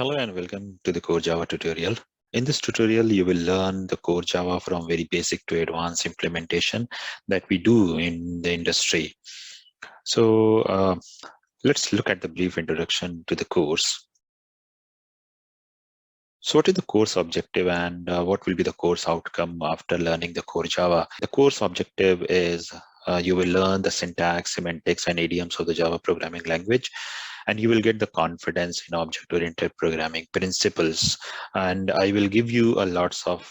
Hello and welcome to the Core Java tutorial. In this tutorial, you will learn the Core Java from very basic to advanced implementation that we do in the industry. So let's look at the brief introduction to the course. So what is the course objective and what will be the course outcome after learning the Core Java? The course objective is you will learn the syntax, semantics, and idioms of the Java programming language, and you will get the confidence in object-oriented programming principles. And I will give you a lots of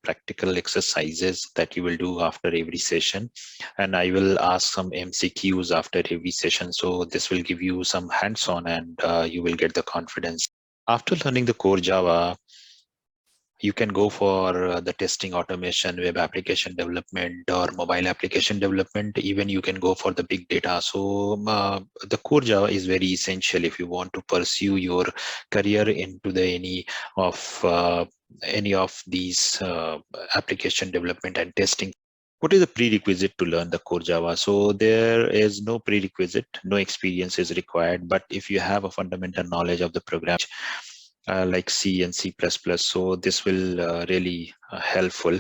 practical exercises that you will do after every session. And I will ask some MCQs after every session. So this will give you some hands-on and you will get the confidence. After learning the core Java, you can go for the testing automation, web application development, or mobile application development. Even you can go for the big data. So the core Java is very essential if you want to pursue your career into any of these application development and testing. What is the prerequisite to learn the core Java? So there is no prerequisite, no experience is required. But if you have a fundamental knowledge of the program, like C and C++, so this will really helpful.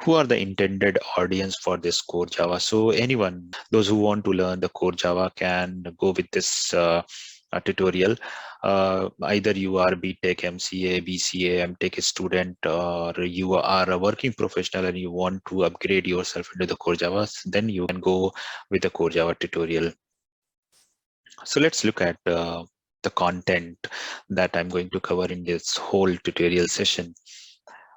Who are the intended audience for this core Java? So anyone, those who want to learn the core Java can go with this tutorial. Either you are B.Tech, MCA, BCA, M.Tech student, or you are a working professional and you want to upgrade yourself into the core Java, then you can go with the core Java tutorial. So let's look at the content that I'm going to cover in this whole tutorial session.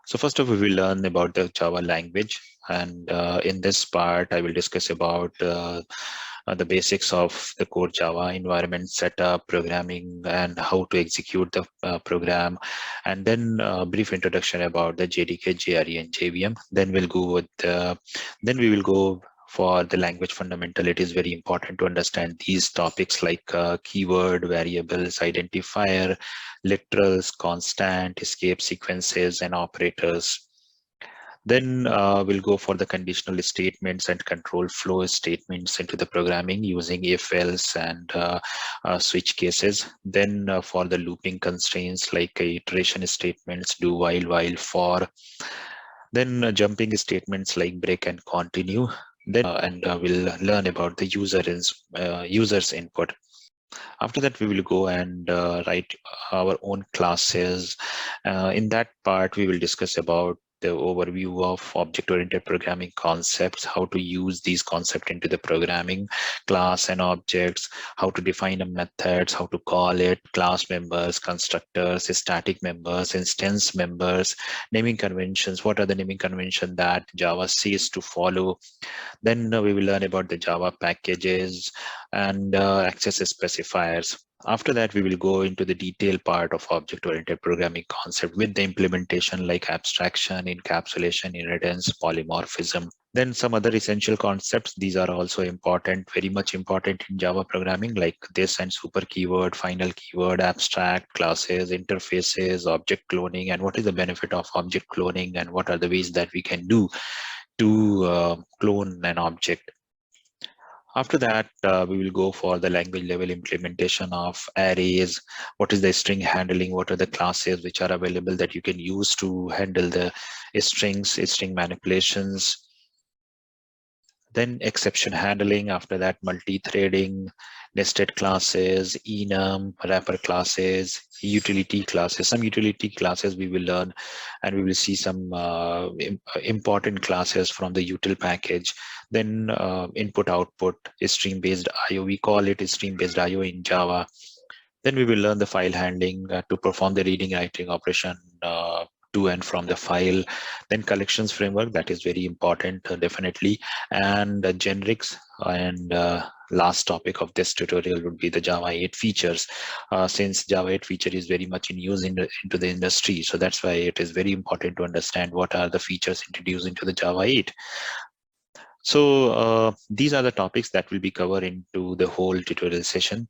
So first of all, we will learn about the Java language. And in this part, I will discuss about the basics of the core Java environment setup, programming, and how to execute the program. And then a brief introduction about the JDK, JRE, and JVM. Then we will go for the language fundamental. It is very important to understand these topics like keyword, variables, identifier, literals, constant, escape sequences, and operators. Then we'll go for the conditional statements and control flow statements into the programming using if, else, and switch cases. Then for the looping constraints like iteration statements, do, while, for. Then jumping statements like break and continue. Then we'll learn about the user's input. After that, we will go and write our own classes. In that part, we will discuss about the overview of object-oriented programming concepts, how to use these concepts into the programming, class and objects, how to define a methods, how to call it, class members, constructors, static members, instance members, naming conventions, what are the naming conventions that Java says to follow. Then we will learn about the Java packages and access specifiers. After that, we will go into the detailed part of object-oriented programming concept with the implementation like abstraction, encapsulation, inheritance, polymorphism. Then some other essential concepts. These are also important, very much important in Java programming, like this and super keyword, final keyword, abstract, classes, interfaces, object cloning, and what is the benefit of object cloning and what are the ways that we can do to clone an object. After that, we will go for the language level implementation of arrays. What is the string handling? What are the classes which are available that you can use to handle the strings, string manipulations? Then exception handling. After that, multi-threading, nested classes, enum, wrapper classes, utility classes. Some utility classes we will learn, and we will see some important classes from the util package. Then input output is stream-based IO. We call it stream-based IO in Java. Then we will learn the file handling to perform the reading writing operation to and from the file. Then collections framework, that is very important, definitely. And generics. And last topic of this tutorial would be the Java 8 features. Since Java 8 feature is very much in use into the industry, so that's why it is very important to understand what are the features introduced into the Java 8. So these are the topics that will be covered into the whole tutorial session.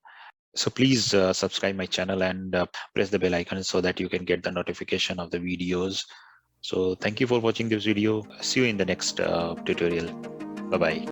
So please subscribe my channel and press the bell icon so that you can get the notification of the videos. So thank you for watching this video. See you in the next tutorial. Bye-bye.